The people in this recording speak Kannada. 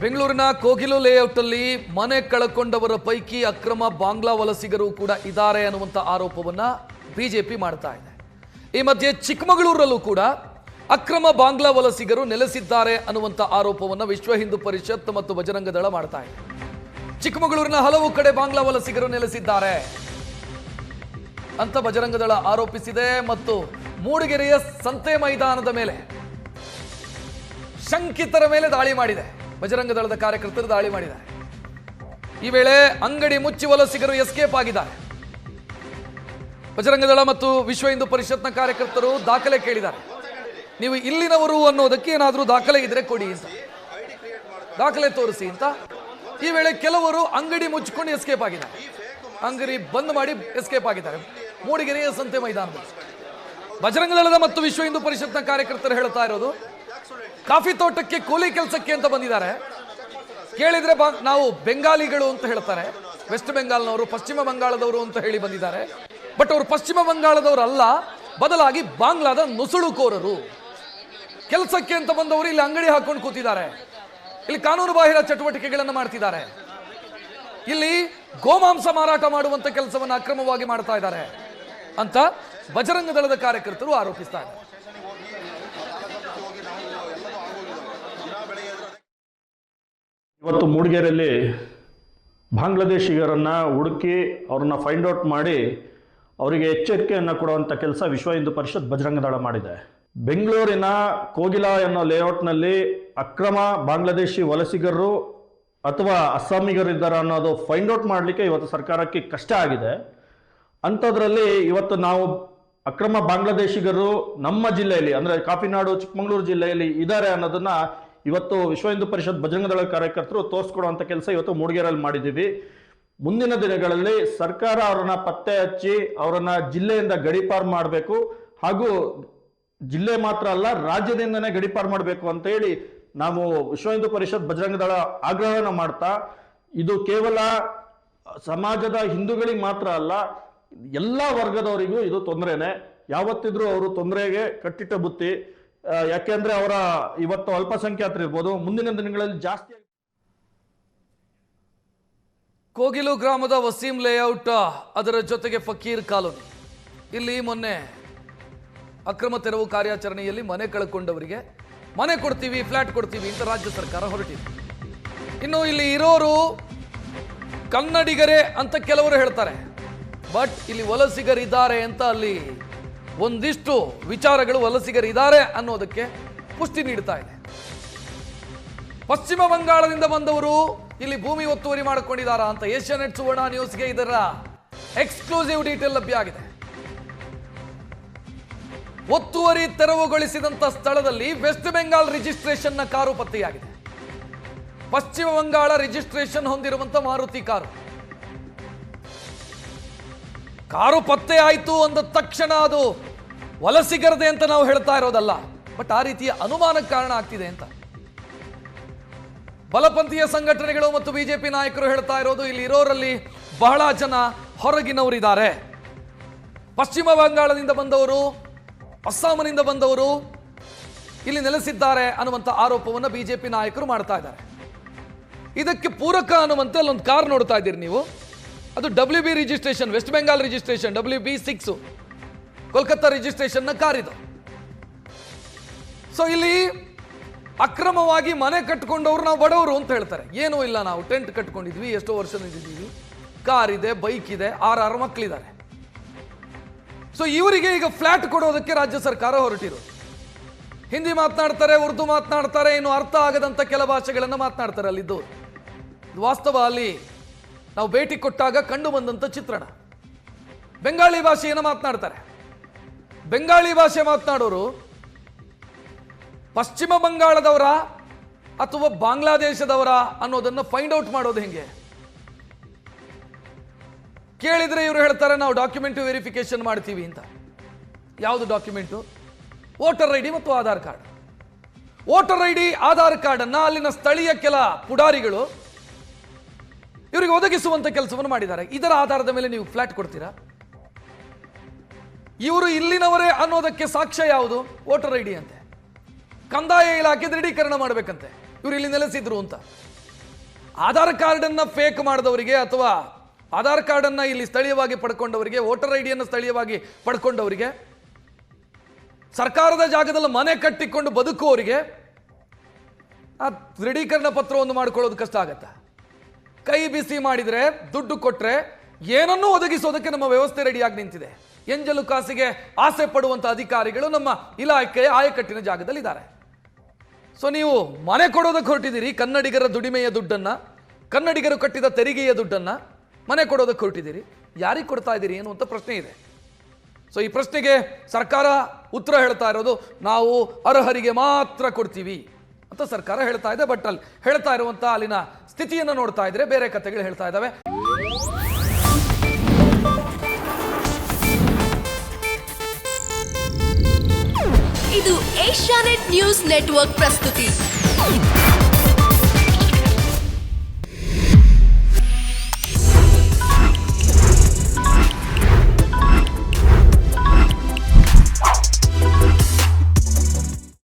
ಬೆಂಗಳೂರಿನ ಕೋಗಿಲು ಲೇಔಟ್ ಅಲ್ಲಿ ಮನೆ ಕಳಕೊಂಡವರ ಪೈಕಿ ಅಕ್ರಮ ಬಾಂಗ್ಲಾ ವಲಸಿಗರು ಕೂಡ ಇದ್ದಾರೆ ಅನ್ನುವಂತ ಆರೋಪವನ್ನ ಬಿಜೆಪಿ ಮಾಡ್ತಾ ಇದೆ. ಈ ಮಧ್ಯೆ ಚಿಕ್ಕಮಗಳೂರಲ್ಲೂ ಕೂಡ ಅಕ್ರಮ ಬಾಂಗ್ಲಾ ವಲಸಿಗರು ನೆಲೆಸಿದ್ದಾರೆ ಅನ್ನುವಂತ ಆರೋಪವನ್ನ ವಿಶ್ವ ಹಿಂದೂ ಪರಿಷತ್ ಮತ್ತು ಬಜರಂಗ ದಳ ಮಾಡ್ತಾ ಇದೆ. ಚಿಕ್ಕಮಗಳೂರಿನ ಹಲವು ಕಡೆ ಬಾಂಗ್ಲಾ ವಲಸಿಗರು ನೆಲೆಸಿದ್ದಾರೆ ಅಂತ ಬಜರಂಗ ದಳ ಆರೋಪಿಸಿದೆ ಮತ್ತು ಮೂಡಿಗೆರೆಯ ಸಂತೆ ಮೈದಾನದ ಮೇಲೆ ಶಂಕಿತರ ಮೇಲೆ ದಾಳಿ ಮಾಡಿದೆ. ಬಜರಂಗ ದಳದ ಕಾರ್ಯಕರ್ತರು ದಾಳಿ ಮಾಡಿದ್ದಾರೆ. ಈ ವೇಳೆ ಅಂಗಡಿ ಮುಚ್ಚಿ ವಲಸಿಗರು ಎಸ್ಕೇಪ್ ಆಗಿದ್ದಾರೆ. ಬಜರಂಗ ದಳ ಮತ್ತು ವಿಶ್ವ ಹಿಂದೂ ಪರಿಷತ್ನ ಕಾರ್ಯಕರ್ತರು ದಾಖಲೆ ಕೇಳಿದ್ದಾರೆ. ನೀವು ಇಲ್ಲಿನವರು ಅನ್ನೋದಕ್ಕೆ ಏನಾದರೂ ದಾಖಲೆ ಇದ್ರೆ ಕೊಡಿ ಅಂತ, ದಾಖಲೆ ತೋರಿಸಿ ಅಂತ. ಈ ವೇಳೆ ಕೆಲವರು ಅಂಗಡಿ ಮುಚ್ಚಿಕೊಂಡು ಎಸ್ಕೇಪ್ ಆಗಿದ್ದಾರೆ, ಅಂಗಡಿ ಬಂದ್ ಮಾಡಿ ಎಸ್ಕೇಪ್ ಆಗಿದ್ದಾರೆ ಮೂಡಿಗೆರೆಯ ಸಂತೆ ಮೈದಾನದಲ್ಲಿ. ಬಜರಂಗ ದಳದ ಮತ್ತು ವಿಶ್ವ ಹಿಂದೂ ಪರಿಷತ್ನ ಕಾರ್ಯಕರ್ತರು ಹೇಳ್ತಾ ಇರೋದು, ಕಾಫಿ ತೋಟಕ್ಕೆ ಕೂಲಿ ಕೆಲಸಕ್ಕೆ ಅಂತ ಬಂದಿದ್ದಾರೆ. ಕೇಳಿದ್ರೆ ನಾವು ಬೆಂಗಾಲಿಗಳು ಅಂತ ಹೇಳ್ತಾರೆ, ವೆಸ್ಟ್ ಬೆಂಗಾಲ್ನವರು, ಪಶ್ಚಿಮ ಬಂಗಾಳದವರು ಅಂತ ಹೇಳಿ ಬಂದಿದ್ದಾರೆ. ಬಟ್ ಅವರು ಪಶ್ಚಿಮ ಬಂಗಾಳದವರು ಅಲ್ಲ, ಬದಲಾಗಿ ಬಾಂಗ್ಲಾದ ನುಸುಳುಕೋರರು. ಕೆಲಸಕ್ಕೆ ಅಂತ ಬಂದವರು ಇಲ್ಲಿ ಅಂಗಡಿ ಹಾಕೊಂಡು ಕೂತಿದ್ದಾರೆ, ಇಲ್ಲಿ ಕಾನೂನು ಬಾಹಿರ ಚಟುವಟಿಕೆಗಳನ್ನು ಮಾಡ್ತಿದ್ದಾರೆ, ಇಲ್ಲಿ ಗೋಮಾಂಸ ಮಾರಾಟ ಮಾಡುವಂತ ಕೆಲಸವನ್ನು ಅಕ್ರಮವಾಗಿ ಮಾಡ್ತಾ ಇದ್ದಾರೆ ಅಂತ ಬಜರಂಗ ದಳದ ಕಾರ್ಯಕರ್ತರು ಆರೋಪಿಸ್ತಾ ಇದ್ದಾರೆ. ಇವತ್ತು ಮೂಡಿಗೆರೆಯಲ್ಲಿ ಬಾಂಗ್ಲಾದೇಶಿಗರನ್ನು ಹುಡುಕಿ ಅವ್ರನ್ನ ಫೈಂಡ್ ಔಟ್ ಮಾಡಿ ಅವರಿಗೆ ಎಚ್ಚರಿಕೆಯನ್ನು ಕೊಡುವಂಥ ಕೆಲಸ ವಿಶ್ವ ಹಿಂದೂ ಪರಿಷತ್ ಬಜರಂಗ ದಳ ಮಾಡಿದೆ. ಬೆಂಗಳೂರಿನ ಕೋಗಿಲಾ ಅನ್ನೋ ಲೇಔಟ್ನಲ್ಲಿ ಅಕ್ರಮ ಬಾಂಗ್ಲಾದೇಶಿ ವಲಸಿಗರು ಅಥವಾ ಅಸ್ಸಾಮಿಗರಿದ್ದಾರೆ ಅನ್ನೋದು ಫೈಂಡ್ ಔಟ್ ಮಾಡಲಿಕ್ಕೆ ಇವತ್ತು ಸರ್ಕಾರಕ್ಕೆ ಕಷ್ಟ ಆಗಿದೆ. ಅಂಥದ್ರಲ್ಲಿ ಇವತ್ತು ನಾವು ಅಕ್ರಮ ಬಾಂಗ್ಲಾದೇಶಿಗರು ನಮ್ಮ ಜಿಲ್ಲೆಯಲ್ಲಿ ಅಂದರೆ ಕಾಫಿನಾಡು ಚಿಕ್ಕಮಗಳೂರು ಜಿಲ್ಲೆಯಲ್ಲಿ ಇದ್ದಾರೆ ಅನ್ನೋದನ್ನ ಇವತ್ತು ವಿಶ್ವ ಹಿಂದೂ ಪರಿಷತ್ ಬಜರಂಗ ದಳ ಕಾರ್ಯಕರ್ತರು ತೋರಿಸ್ಕೊಡುವಂಥ ಕೆಲಸ ಇವತ್ತು ಮೂಡಿಗೆರೆಯಲ್ಲಿ ಮಾಡಿದ್ದೀವಿ. ಮುಂದಿನ ದಿನಗಳಲ್ಲಿ ಸರ್ಕಾರ ಅವರನ್ನ ಪತ್ತೆ ಹಚ್ಚಿ ಅವರನ್ನ ಜಿಲ್ಲೆಯಿಂದ ಗಡೀಪಾರು ಮಾಡಬೇಕು, ಹಾಗೂ ಜಿಲ್ಲೆ ಮಾತ್ರ ಅಲ್ಲ ರಾಜ್ಯದಿಂದನೇ ಗಡೀಪಾರು ಮಾಡಬೇಕು ಅಂತ ಹೇಳಿ ನಾವು ವಿಶ್ವ ಹಿಂದೂ ಪರಿಷತ್ ಬಜರಂಗ ದಳ ಆಗ್ರಹವನ್ನು ಮಾಡ್ತಾ, ಇದು ಕೇವಲ ಸಮಾಜದ ಹಿಂದೂಗಳಿಗೆ ಮಾತ್ರ ಅಲ್ಲ, ಎಲ್ಲ ವರ್ಗದವರಿಗೂ ಇದು ತೊಂದರೆನೆ. ಯಾವತ್ತಿದ್ರೂ ಅವರು ತೊಂದರೆಗೆ ಕಟ್ಟಿಟ್ಟ ಬುತ್ತಿ. ಯಾಕೆಂದ್ರೆ ಅವರ ಇವತ್ತು ಅಲ್ಪಸಂಖ್ಯಾತರು ಇರ್ಬೋದು, ಮುಂದಿನ ದಿನಗಳಲ್ಲಿ ಜಾಸ್ತಿ. ಕೋಗಿಲು ಗ್ರಾಮದ ವಸೀಂ ಲೇಔಟ್, ಅದರ ಜೊತೆಗೆ ಫಕೀರ್ ಕಾಲೋನಿ, ಇಲ್ಲಿ ಮೊನ್ನೆ ಅಕ್ರಮ ತೆರವು ಕಾರ್ಯಾಚರಣೆಯಲ್ಲಿ ಮನೆ ಕಳ್ಕೊಂಡವರಿಗೆ ಮನೆ ಕೊಡ್ತೀವಿ, ಫ್ಲಾಟ್ ಕೊಡ್ತೀವಿ ಅಂತ ರಾಜ್ಯ ಸರ್ಕಾರ ಹೊರಟಿದೆ. ಇನ್ನು ಇಲ್ಲಿ ಇರೋರು ಕನ್ನಡಿಗರೇ ಅಂತ ಕೆಲವರು ಹೇಳ್ತಾರೆ, ಬಟ್ ಇಲ್ಲಿ ವಲಸಿಗರಿದ್ದಾರೆ ಅಂತ ಅಲ್ಲಿ ಒಂದಿಷ್ಟು ವಿಚಾರಗಳು ವಲಸಿಗರಿದ್ದಾರೆ ಅನ್ನೋದಕ್ಕೆ ಪುಷ್ಟಿ ನೀಡ್ತಾ ಇದೆ. ಪಶ್ಚಿಮ ಬಂಗಾಳದಿಂದ ಬಂದವರು ಇಲ್ಲಿ ಭೂಮಿ ಒತ್ತುವರಿ ಮಾಡಿಕೊಂಡಿದ್ದಾರಾ ಅಂತ ಏಷ್ಯಾನೆಟ್ ಸುವರ್ಣ ನ್ಯೂಸ್ಗೆ ಇದರ ಎಕ್ಸ್ಕ್ಲೂಸಿವ್ ಡೀಟೇಲ್ ಲಭ್ಯ ಆಗಿದೆ. ಒತ್ತುವರಿ ತೆರವುಗೊಳಿಸಿದಂತ ಸ್ಥಳದಲ್ಲಿ ವೆಸ್ಟ್ ಬೆಂಗಾಲ್ ರಿಜಿಸ್ಟ್ರೇಷನ್ನ ಕಾರು ಪತ್ತೆಯಾಗಿದೆ. ಪಶ್ಚಿಮ ಬಂಗಾಳ ರಿಜಿಸ್ಟ್ರೇಷನ್ ಹೊಂದಿರುವಂತ ಮಾರುತಿ ಕಾರು ಪತ್ತೆ ಆಯಿತು ಅಂದ ತಕ್ಷಣ ಅದು ವಲಸಿಗರದೆ ಅಂತ ನಾವು ಹೇಳ್ತಾ ಇರೋದಲ್ಲ, ಬಟ್ ಆ ರೀತಿಯ ಅನುಮಾನಕ್ಕೆ ಕಾರಣ ಆಗ್ತಿದೆ ಅಂತ ಬಲಪಂಥೀಯ ಸಂಘಟನೆಗಳು ಮತ್ತು ಬಿಜೆಪಿ ನಾಯಕರು ಹೇಳ್ತಾ ಇರೋದು. ಇಲ್ಲಿ ಇರೋರಲ್ಲಿ ಬಹಳ ಜನ ಹೊರಗಿನವರಿದ್ದಾರೆ, ಪಶ್ಚಿಮ ಬಂಗಾಳದಿಂದ ಬಂದವರು, ಅಸ್ಸಾಂನಿಂದ ಬಂದವರು ಇಲ್ಲಿ ನೆಲೆಸಿದ್ದಾರೆ ಅನ್ನುವಂಥ ಆರೋಪವನ್ನು ಬಿಜೆಪಿ ನಾಯಕರು ಮಾಡ್ತಾ ಇದ್ದಾರೆ. ಇದಕ್ಕೆ ಪೂರಕ ಅನ್ನುವಂತೆ ಅಲ್ಲೊಂದು ಕಾರ್ ನೋಡ್ತಾ ಇದ್ದೀರಿ ನೀವು, ಅದು WB registration, West Bengal registration, WB6 Kolkata ರಿಜಿಸ್ಟ್ರೇಷನ್ನ ಕಾರ್ ಇದು. ಸೊ ಇಲ್ಲಿ ಅಕ್ರಮವಾಗಿ ಮನೆ ಕಟ್ಕೊಂಡವ್ರು ನಾವು ಬಡವರು ಅಂತ ಹೇಳ್ತಾರೆ. ಏನೂ ಇಲ್ಲ, ನಾವು ಟೆಂಟ್ ಕಟ್ಕೊಂಡಿದ್ವಿ, ಎಷ್ಟೋ ವರ್ಷದಿದ್ದೀವಿ, ಕಾರ್ ಇದೆ, ಬೈಕ್ ಇದೆ, 6 ಮಕ್ಕಳಿದ್ದಾರೆ. ಸೊ ಇವರಿಗೆ ಈಗ ಫ್ಲಾಟ್ ಕೊಡೋದಕ್ಕೆ ರಾಜ್ಯ ಸರ್ಕಾರ ಹೊರಟಿರೋದು. ಹಿಂದಿ ಮಾತನಾಡ್ತಾರೆ, ಉರ್ದು ಮಾತನಾಡ್ತಾರೆ, ಇನ್ನು ಅರ್ಥ ಆಗದಂಥ ಕೆಲ ಭಾಷೆಗಳನ್ನು ಮಾತನಾಡ್ತಾರೆ ಅಲ್ಲಿದ್ದವರು. ವಾಸ್ತವ ಅಲ್ಲಿ ನಾವು ಭೇಟಿ ಕೊಟ್ಟಾಗ ಕಂಡು ಬಂದಂಥ ಚಿತ್ರಣ. ಬೆಂಗಾಳಿ ಭಾಷೆಯನ್ನು ಮಾತನಾಡ್ತಾರೆ. ಬೆಂಗಾಳಿ ಭಾಷೆ ಮಾತನಾಡೋರು ಪಶ್ಚಿಮ ಬಂಗಾಳದವರ ಅಥವಾ ಬಾಂಗ್ಲಾದೇಶದವರ ಅನ್ನೋದನ್ನು ಫೈಂಡ್ ಔಟ್ ಮಾಡೋದು ಹೆಂಗೆ? ಕೇಳಿದ್ರೆ ಇವರು ಹೇಳ್ತಾರೆ ನಾವು ಡಾಕ್ಯುಮೆಂಟ್ ವೆರಿಫಿಕೇಶನ್ ಮಾಡ್ತೀವಿ ಅಂತ. ಯಾವುದು ಡಾಕ್ಯುಮೆಂಟು? ವೋಟರ್ ID ಮತ್ತು Aadhaar card. Voter ID, Aadhaar card ಅನ್ನ ಅಲ್ಲಿನ ಸ್ಥಳೀಯ ಕೆಲ ಪುಡಾರಿಗಳು ಇವರಿಗೆ ಒದಗಿಸುವಂತ ಕೆಲಸವನ್ನು ಮಾಡಿದ್ದಾರೆ. ಇದರ ಆಧಾರದ ಮೇಲೆ ನೀವು ಫ್ಲಾಟ್ ಕೊಡ್ತೀರಾ? ಇವರು ಇಲ್ಲಿನವರೇ ಅನ್ನೋದಕ್ಕೆ ಸಾಕ್ಷ್ಯ ಯಾವುದು? ವೋಟರ್ ID ಅಂತೆ. ಕಂದಾಯ ಇಲಾಖೆ ದೃಢೀಕರಣ ಮಾಡಬೇಕಂತೆ. ಇವರು ಇಲ್ಲಿ ನೆಲೆಸಿದ್ರು ಅಂತ. ಆಧಾರ್ ಕಾರ್ಡನ್ನು ಫೇಕ್ ಮಾಡಿದವರಿಗೆ ಅಥವಾ ಆಧಾರ್ ಕಾರ್ಡನ್ನು ಇಲ್ಲಿ ಸ್ಥಳೀಯವಾಗಿ ಪಡ್ಕೊಂಡವರಿಗೆ, ವೋಟರ್ ಐಡಿಯನ್ನು ಸ್ಥಳೀಯವಾಗಿ ಪಡ್ಕೊಂಡವರಿಗೆ, ಸರ್ಕಾರದ ಜಾಗದಲ್ಲಿ ಮನೆ ಕಟ್ಟಿಕೊಂಡು ಬದುಕುವವರಿಗೆ ಆ ದೃಢೀಕರಣ ಪತ್ರವನ್ನು ಮಾಡ್ಕೊಳ್ಳೋದು ಕಷ್ಟ ಆಗತ್ತೆ. ಕೈ ಬಿಸಿ ಮಾಡಿದರೆ, ದುಡ್ಡು ಕೊಟ್ಟರೆ ಏನನ್ನೂ ಒದಗಿಸೋದಕ್ಕೆ ನಮ್ಮ ವ್ಯವಸ್ಥೆ ರೆಡಿಯಾಗಿ ನಿಂತಿದೆ. ಎಂಜಲು ಕಾಸಿಗೆ ಆಸೆ ಪಡುವಂಥ ಅಧಿಕಾರಿಗಳು ನಮ್ಮ ಇಲಾಖೆಯ ಆಯಕಟ್ಟಿನ ಜಾಗದಲ್ಲಿದ್ದಾರೆ. ಸೊ ನೀವು ಮನೆ ಕೊಡೋದಕ್ಕೆ ಹೊರಟಿದ್ದೀರಿ, ಕನ್ನಡಿಗರ ದುಡಿಮೆಯ ದುಡ್ಡನ್ನು, ಕನ್ನಡಿಗರು ಕಟ್ಟಿದ ತೆರಿಗೆಯ ದುಡ್ಡನ್ನು ಮನೆ ಕೊಡೋದಕ್ಕೆ ಹೊರಟಿದ್ದೀರಿ. ಯಾರಿಗೆ ಕೊಡ್ತಾ ಇದ್ದೀರಿ ಏನು ಅಂತ ಪ್ರಶ್ನೆ ಇದೆ. ಸೊ ಈ ಪ್ರಶ್ನೆಗೆ ಸರ್ಕಾರ ಉತ್ತರ ಹೇಳ್ತಾ ಇರೋದು, ನಾವು ಅರ್ಹರಿಗೆ ಮಾತ್ರ ಕೊಡ್ತೀವಿ ಅಂತ ಸರ್ಕಾರ ಹೇಳ್ತಾ ಇದೆ. ಬಟ್ ಅಲ್ಲಿ ಹೇಳ್ತಾ ಇರುವಂಥ ಅಲ್ಲಿನ ಸ್ಥಿತಿಯನ್ನು ನೋಡ್ತಾ ಇದ್ರೆ ಬೇರೆ ಕಥೆಗಳು ಹೇಳ್ತಾ ಇದ್ದಾವೆ. ಇದು ಏಷ್ಯಾನೆಟ್ ನ್ಯೂಸ್ ನೆಟ್ವರ್ಕ್ ಪ್ರಸ್ತುತಿ.